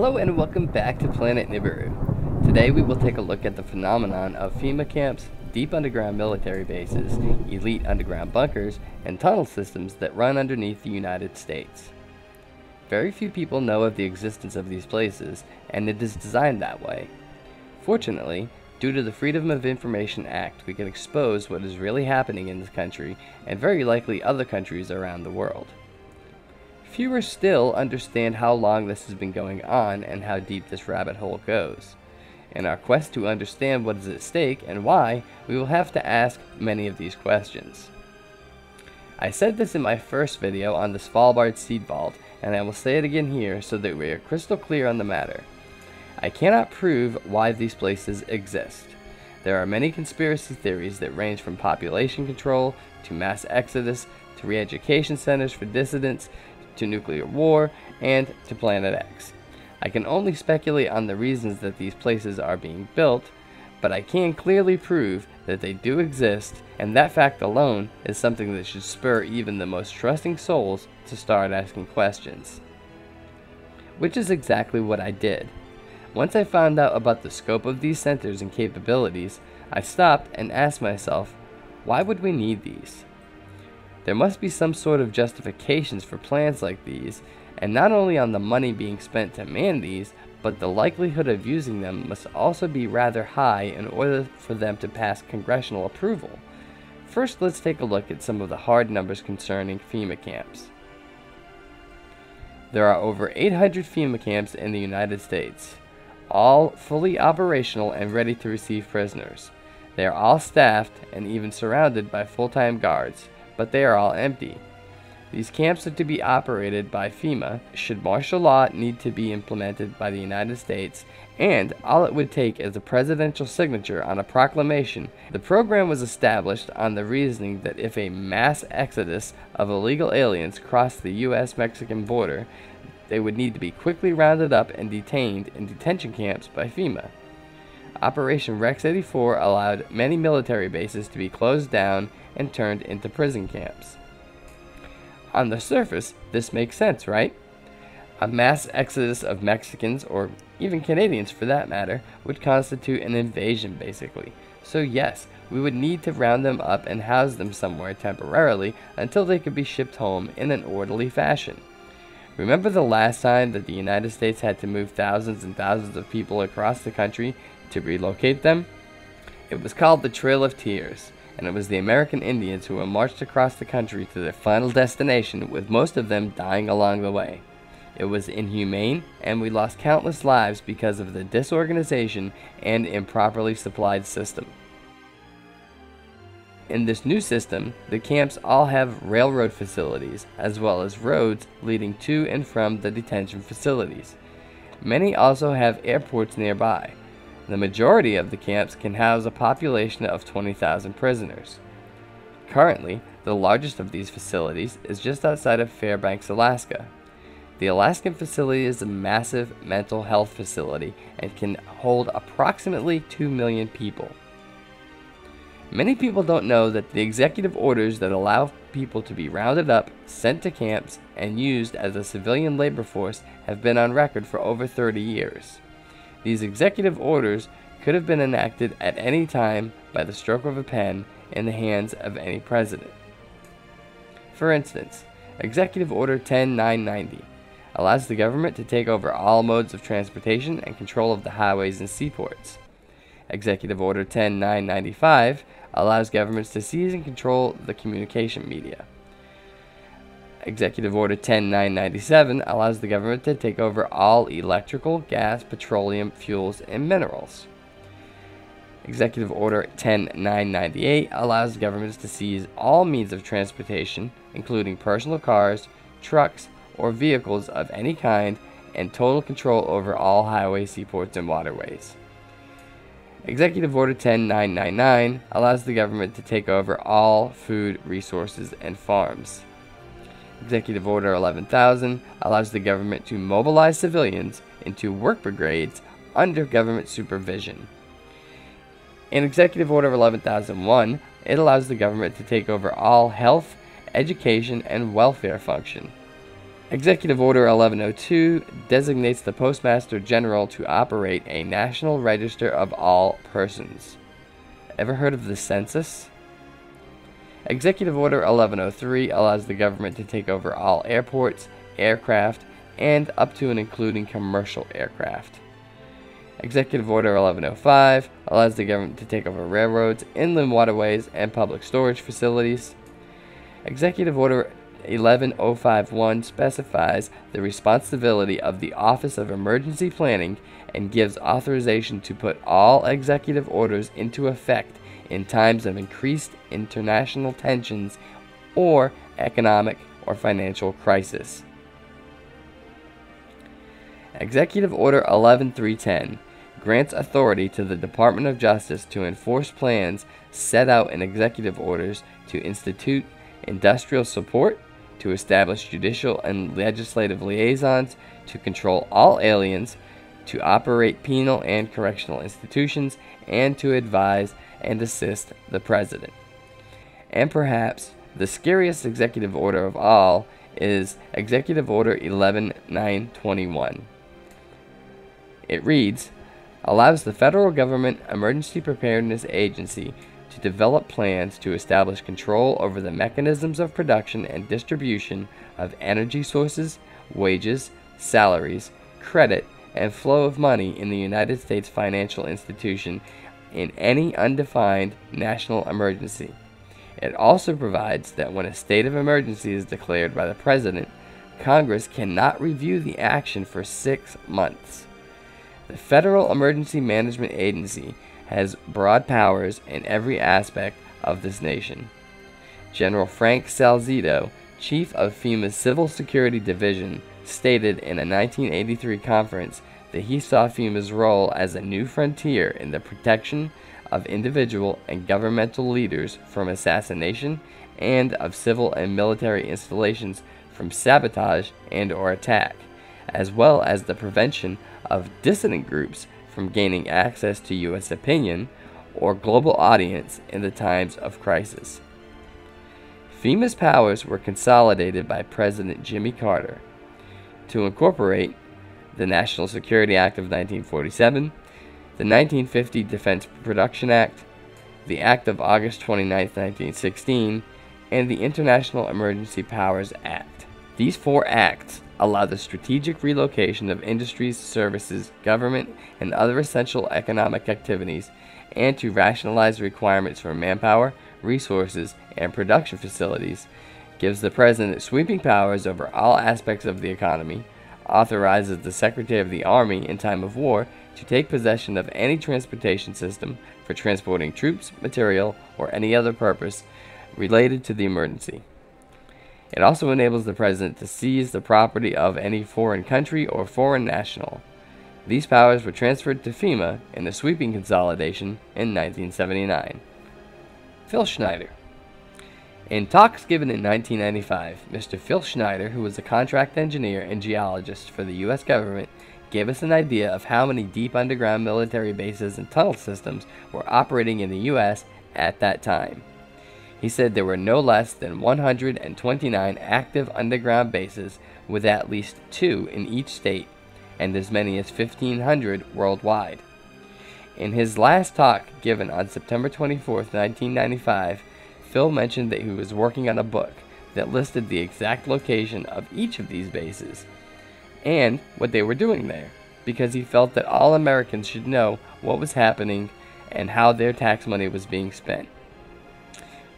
Hello and welcome back to Planet Nibiru. Today we will take a look at the phenomenon of FEMA camps, deep underground military bases, elite underground bunkers, and tunnel systems that run underneath the United States. Very few people know of the existence of these places, and it is designed that way. Fortunately, due to the Freedom of Information Act, we can expose what is really happening in this country and very likely other countries around the world. Fewer still understand how long this has been going on and how deep this rabbit hole goes. In our quest to understand what is at stake and why, we will have to ask many of these questions. I said this in my first video on the Svalbard Seed Vault, and I will say it again here so that we are crystal clear on the matter. I cannot prove why these places exist. There are many conspiracy theories that range from population control, to mass exodus, to re-education centers for dissidents, to nuclear war, and to Planet X. I can only speculate on the reasons that these places are being built, but I can clearly prove that they do exist, and that fact alone is something that should spur even the most trusting souls to start asking questions. Which is exactly what I did. Once I found out about the scope of these centers and capabilities, I stopped and asked myself, why would we need these? There must be some sort of justifications for plans like these, and not only on the money being spent to man these, but the likelihood of using them must also be rather high in order for them to pass congressional approval. First, let's take a look at some of the hard numbers concerning FEMA camps. There are over 800 FEMA camps in the United States, all fully operational and ready to receive prisoners. They are all staffed and even surrounded by full-time guards, but they are all empty. These camps are to be operated by FEMA should martial law need to be implemented by the United States, and all it would take is a presidential signature on a proclamation. The program was established on the reasoning that if a mass exodus of illegal aliens crossed the US-Mexican border, they would need to be quickly rounded up and detained in detention camps by FEMA. Operation Rex 84 allowed many military bases to be closed down and turned into prison camps. On the surface, this makes sense, right? A mass exodus of Mexicans, or even Canadians for that matter, would constitute an invasion basically. So yes, we would need to round them up and house them somewhere temporarily until they could be shipped home in an orderly fashion. Remember the last time that the United States had to move thousands and thousands of people across the country to relocate them? It was called the Trail of Tears, and it was the American Indians who were marched across the country to their final destination, with most of them dying along the way. It was inhumane, and we lost countless lives because of the disorganization and improperly supplied system. In this new system, the camps all have railroad facilities, as well as roads leading to and from the detention facilities. Many also have airports nearby. The majority of the camps can house a population of 20,000 prisoners. Currently, the largest of these facilities is just outside of Fairbanks, Alaska. The Alaskan facility is a massive mental health facility and can hold approximately 2 million people. Many people don't know that the executive orders that allow people to be rounded up, sent to camps, and used as a civilian labor force have been on record for over 30 years. These executive orders could have been enacted at any time by the stroke of a pen in the hands of any president. For instance, Executive Order 10990 allows the government to take over all modes of transportation and control of the highways and seaports. Executive Order 10995 allows governments to seize and control the communication media. Executive Order 10997 allows the government to take over all electrical, gas, petroleum, fuels, and minerals. Executive Order 10998 allows governments to seize all means of transportation, including personal cars, trucks, or vehicles of any kind, and total control over all highways, seaports, and waterways. Executive Order 10999 allows the government to take over all food resources and farms. Executive Order 11,000 allows the government to mobilize civilians into work brigades under government supervision. In Executive Order 11,001, it allows the government to take over all health, education, and welfare function. Executive Order 1102 designates the Postmaster General to operate a National Register of all persons. Ever heard of the census? Executive Order 1103 allows the government to take over all airports, aircraft, and up to and including commercial aircraft. Executive Order 1105 allows the government to take over railroads, inland waterways, and public storage facilities. Executive Order 11051 specifies the responsibility of the Office of Emergency Planning and gives authorization to put all executive orders into effect in times of increased international tensions or economic or financial crisis. Executive Order 11310 grants authority to the Department of Justice to enforce plans set out in executive orders to institute industrial support, to establish judicial and legislative liaisons, to control all aliens, to operate penal and correctional institutions, and to advise and assist the President. And perhaps the scariest executive order of all is Executive Order 11921. It reads, allows the federal government emergency preparedness agency to develop plans to establish control over the mechanisms of production and distribution of energy sources, wages, salaries, credit, and flow of money in the United States financial institution in any undefined national emergency. It also provides that when a state of emergency is declared by the President, Congress cannot review the action for 6 months. The Federal Emergency Management Agency has broad powers in every aspect of this nation. General Frank Salzito, chief of FEMA's Civil Security Division, stated in a 1983 conference that he saw FEMA's role as a new frontier in the protection of individual and governmental leaders from assassination and of civil and military installations from sabotage and or attack, as well as the prevention of dissident groups from gaining access to U.S. opinion or global audience in the times of crisis. FEMA's powers were consolidated by President Jimmy Carter to incorporate the National Security Act of 1947, the 1950 Defense Production Act, the Act of August 29, 1916, and the International Emergency Powers Act. These 4 acts allow the strategic relocation of industries, services, government, and other essential economic activities, and to rationalize requirements for manpower, resources, and production facilities, gives the President sweeping powers over all aspects of the economy, authorizes the Secretary of the Army in time of war to take possession of any transportation system for transporting troops, material, or any other purpose related to the emergency. It also enables the President to seize the property of any foreign country or foreign national. These powers were transferred to FEMA in a sweeping consolidation in 1979. Phil Schneider. In talks given in 1995, Mr. Phil Schneider, who was a contract engineer and geologist for the U.S. government, gave us an idea of how many deep underground military bases and tunnel systems were operating in the U.S. at that time. He said there were no less than 129 active underground bases, with at least 2 in each state, and as many as 1,500 worldwide. In his last talk given on September 24, 1995, Phil mentioned that he was working on a book that listed the exact location of each of these bases and what they were doing there, because he felt that all Americans should know what was happening and how their tax money was being spent.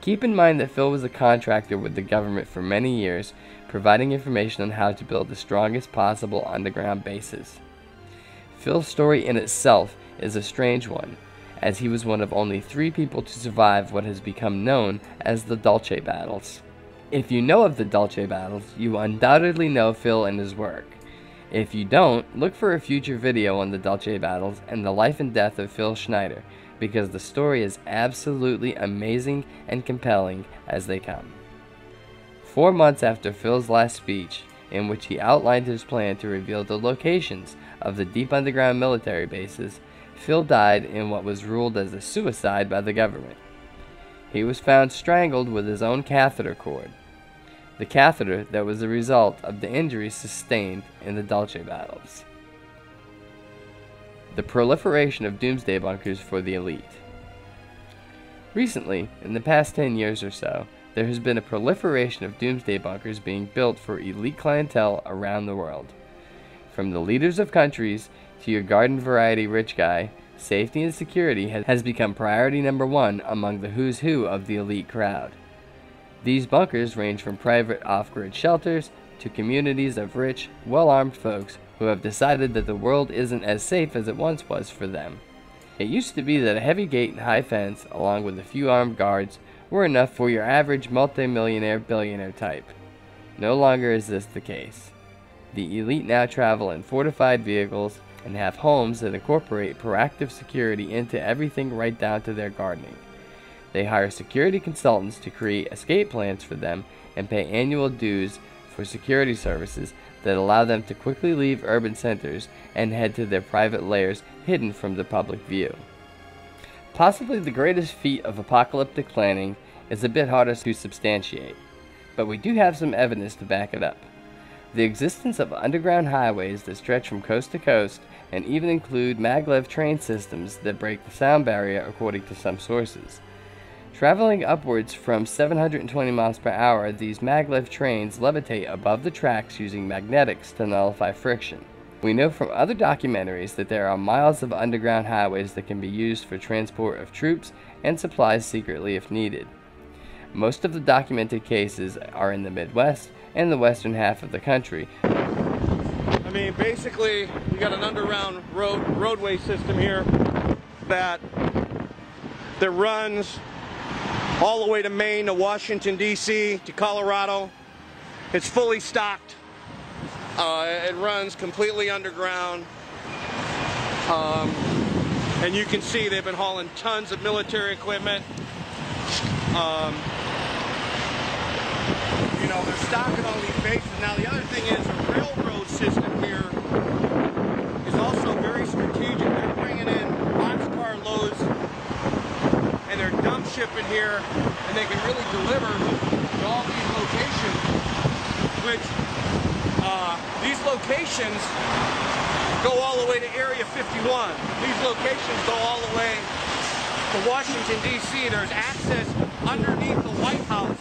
Keep in mind that Phil was a contractor with the government for many years, providing information on how to build the strongest possible underground bases. Phil's story in itself is a strange one, as he was one of only 3 people to survive what has become known as the Dulce Battles. If you know of the Dulce Battles, you undoubtedly know Phil and his work. If you don't, look for a future video on the Dulce Battles and the life and death of Phil Schneider, because the story is absolutely amazing and compelling as they come. 4 months after Phil's last speech, in which he outlined his plan to reveal the locations of the deep underground military bases, Phil died in what was ruled as a suicide by the government. He was found strangled with his own catheter cord. the catheter that was the result of the injuries sustained in the Dulce battles. The proliferation of doomsday bunkers for the elite. Recently, in the past 10 years or so, there has been a proliferation of doomsday bunkers being built for elite clientele around the world. From the leaders of countries to your garden variety rich guy, safety and security has become priority number one among the who's who of the elite crowd. These bunkers range from private off-grid shelters to communities of rich, well-armed folks who have decided that the world isn't as safe as it once was for them. It used to be that a heavy gate and high fence, along with a few armed guards, were enough for your average multimillionaire billionaire type. No longer is this the case. The elite now travel in fortified vehicles and have homes that incorporate proactive security into everything right down to their gardening. They hire security consultants to create escape plans for them and pay annual dues for security services that allow them to quickly leave urban centers and head to their private lairs hidden from the public view. Possibly the greatest feat of apocalyptic planning is a bit harder to substantiate, but we do have some evidence to back it up. The existence of underground highways that stretch from coast to coast and even include maglev train systems that break the sound barrier according to some sources. Traveling upwards from 720 miles per hour, these maglev trains levitate above the tracks using magnetics to nullify friction. We know from other documentaries that there are miles of underground highways that can be used for transport of troops and supplies secretly if needed. Most of the documented cases are in the Midwest and the western half of the country. I mean, basically, we got an underground roadway system here that runs all the way to Maine, to Washington, D.C., to Colorado. It's fully stocked. It runs completely underground. And you can see they've been hauling tons of military equipment. You know, they're stocking all these bases. Now, the other thing is the railroad system here is also very strategic. They're bringing in boxcar loads and they're dump shipping here, and they can really deliver to all these locations, which these locations go all the way to Area 51. These locations go all the way to Washington, D.C. There's access underneath the White House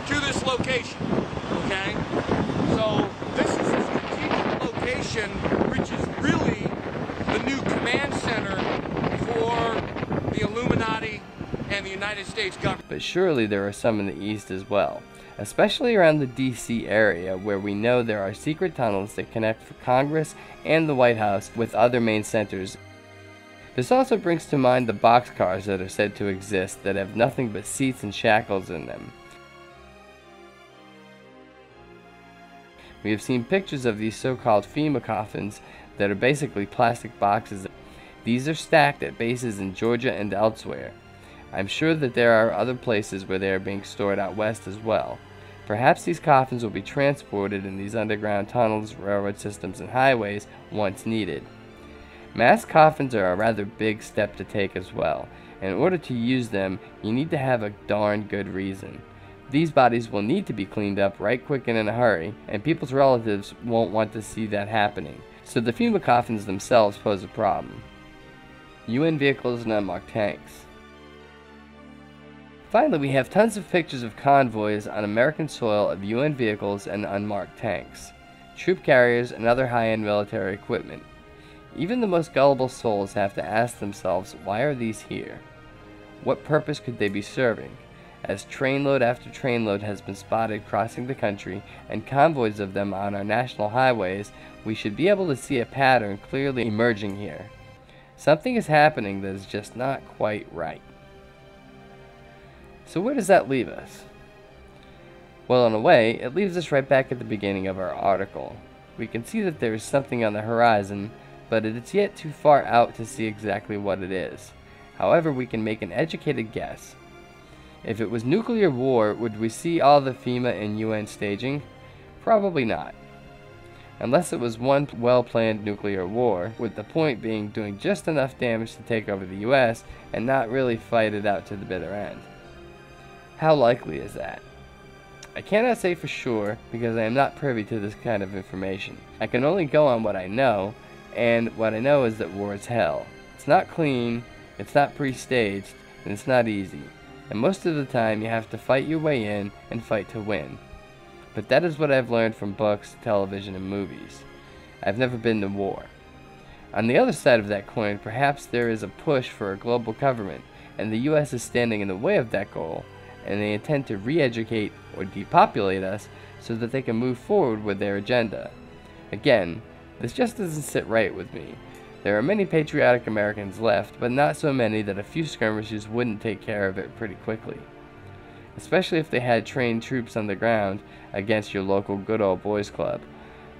to this location, okay? So this is a strategic location, which is really the new command center for the Illuminati and the United States government. But surely there are some in the East as well, especially around the D.C. area where we know there are secret tunnels that connect for Congress and the White House with other main centers. This also brings to mind the boxcars that are said to exist that have nothing but seats and shackles in them. We have seen pictures of these so-called Fema coffins that are basically plastic boxes. These are stacked at bases in Georgia and elsewhere. I'm sure that there are other places where they are being stored out west as well. Perhaps these coffins will be transported in these underground tunnels, railroad systems, and highways once needed. Mass coffins are a rather big step to take as well. In order to use them, you need to have a darn good reason. These bodies will need to be cleaned up right quick and in a hurry, and people's relatives won't want to see that happening. So the Fema coffins themselves pose a problem. UN vehicles and unmarked tanks. Finally, we have tons of pictures of convoys on American soil of UN vehicles and unmarked tanks, troop carriers, and other high-end military equipment. Even the most gullible souls have to ask themselves, why are these here? What purpose could they be serving? As trainload after trainload has been spotted crossing the country and convoys of them on our national highways, we should be able to see a pattern clearly emerging here. Something is happening that is just not quite right. So where does that leave us? Well, in a way, it leaves us right back at the beginning of our article. We can see that there is something on the horizon, but it is yet too far out to see exactly what it is. However, we can make an educated guess. If it was nuclear war, would we see all the FEMA and UN staging? Probably not. Unless it was one well-planned nuclear war, with the point being doing just enough damage to take over the US and not really fight it out to the bitter end. How likely is that? I cannot say for sure because I am not privy to this kind of information. I can only go on what I know, and what I know is that war is hell. It's not clean, it's not pre-staged, and it's not easy. And most of the time you have to fight your way in and fight to win. But that is what I've learned from books, television, and movies. I've never been to war. On the other side of that coin, perhaps there is a push for a global government, and the US is standing in the way of that goal, and they intend to re-educate or depopulate us so that they can move forward with their agenda. Again, this just doesn't sit right with me. There are many patriotic Americans left, but not so many that a few skirmishes wouldn't take care of it pretty quickly. Especially if they had trained troops on the ground against your local good old boys club.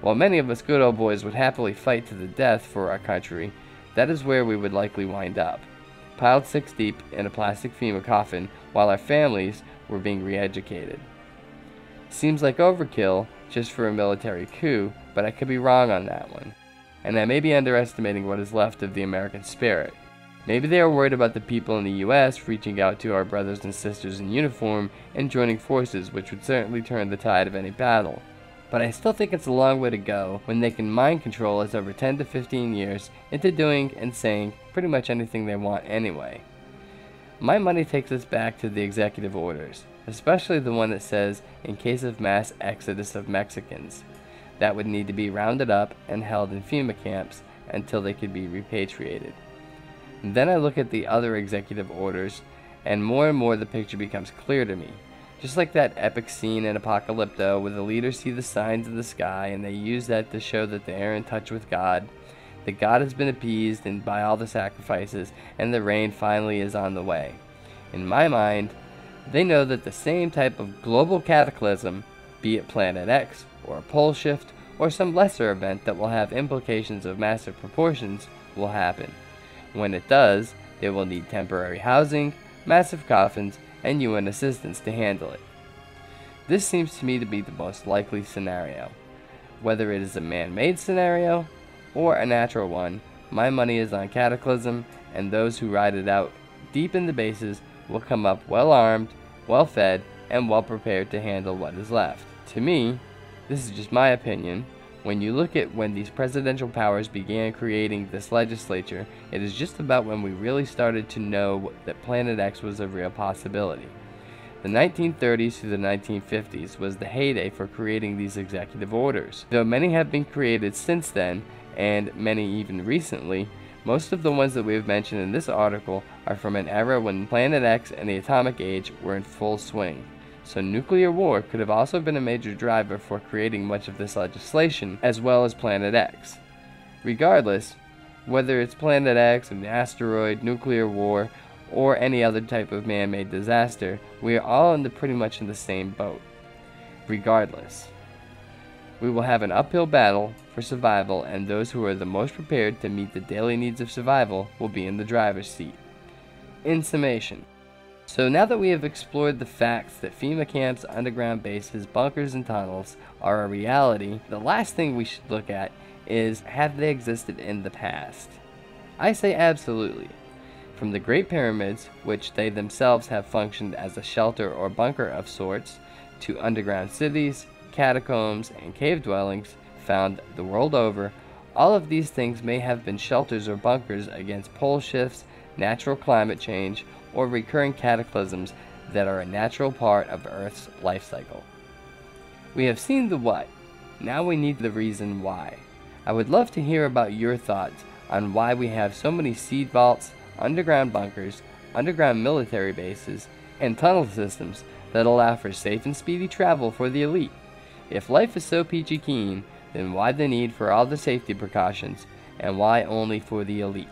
While many of us good old boys would happily fight to the death for our country, that is where we would likely wind up, piled 6 deep in a plastic Fema coffin while our families were being re-educated. Seems like overkill just for a military coup, but I could be wrong on that one. And I may be underestimating what is left of the American spirit. Maybe they are worried about the people in the US reaching out to our brothers and sisters in uniform and joining forces, which would certainly turn the tide of any battle. But I still think it's a long way to go when they can mind control us over 10 to 15 years into doing and saying pretty much anything they want anyway. My money takes us back to the executive orders, especially the one that says, in case of mass exodus of Mexicans, that would need to be rounded up and held in Fema camps until they could be repatriated. Then I look at the other executive orders, and more the picture becomes clear to me. Just like that epic scene in Apocalypto where the leaders see the signs of the sky and they use that to show that they are in touch with God, that God has been appeased and by all the sacrifices, and the rain finally is on the way. In my mind, they know that the same type of global cataclysm, be it Planet X, or a pole shift, or some lesser event that will have implications of massive proportions, will happen. When it does, they will need temporary housing, massive coffins, and UN assistance to handle it. This seems to me to be the most likely scenario. Whether it is a man-made scenario, or a natural one, my money is on Cataclysm, and those who ride it out deep in the bases will come up well-armed, well-fed, and well-prepared to handle what is left. To me, this is just my opinion, when you look at when these presidential powers began creating this legislature, it is just about when we really started to know that Planet X was a real possibility. The 1930s through the 1950s was the heyday for creating these executive orders. Though many have been created since then, and many even recently, most of the ones that we have mentioned in this article are from an era when Planet X and the atomic age were in full swing. So nuclear war could have also been a major driver for creating much of this legislation, as well as Planet X. Regardless, whether it's Planet X, an asteroid, nuclear war, or any other type of man-made disaster, we are all pretty much in the same boat. Regardless, we will have an uphill battle for survival, and those who are the most prepared to meet the daily needs of survival will be in the driver's seat. In summation, so now that we have explored the facts that Fema camps, underground bases, bunkers, and tunnels are a reality, the last thing we should look at is, have they existed in the past? I say absolutely. From the Great Pyramids, which they themselves have functioned as a shelter or bunker of sorts, to underground cities, catacombs, and cave dwellings found the world over, all of these things may have been shelters or bunkers against pole shifts, natural climate change, or recurring cataclysms that are a natural part of Earth's life cycle. We have seen the what, now we need the reason why. I would love to hear about your thoughts on why we have so many seed vaults, underground bunkers, underground military bases, and tunnel systems that allow for safe and speedy travel for the elite. If life is so peachy keen, then why the need for all the safety precautions, and why only for the elite?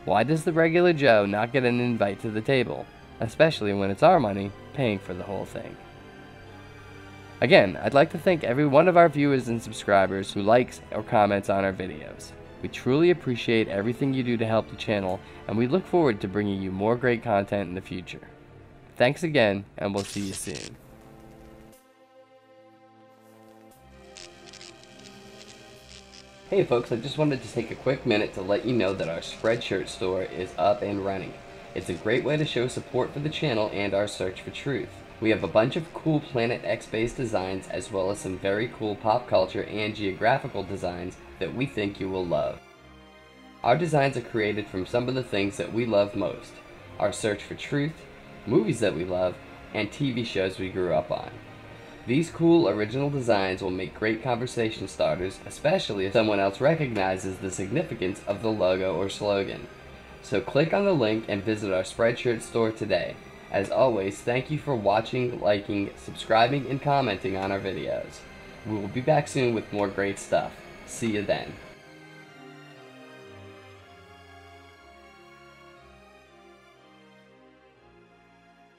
Why does the regular Joe not get an invite to the table, especially when it's our money paying for the whole thing? Again, I'd like to thank every one of our viewers and subscribers who likes or comments on our videos. We truly appreciate everything you do to help the channel, and we look forward to bringing you more great content in the future. Thanks again, and we'll see you soon. Hey folks, I just wanted to take a quick minute to let you know that our Spreadshirt store is up and running. It's a great way to show support for the channel and our search for truth. We have a bunch of cool Planet X based designs as well as some very cool pop culture and geographical designs that we think you will love. Our designs are created from some of the things that we love most: our search for truth, movies that we love, and TV shows we grew up on. These cool original designs will make great conversation starters, especially if someone else recognizes the significance of the logo or slogan. So click on the link and visit our Spreadshirt store today. As always, thank you for watching, liking, subscribing, and commenting on our videos. We will be back soon with more great stuff. See you then.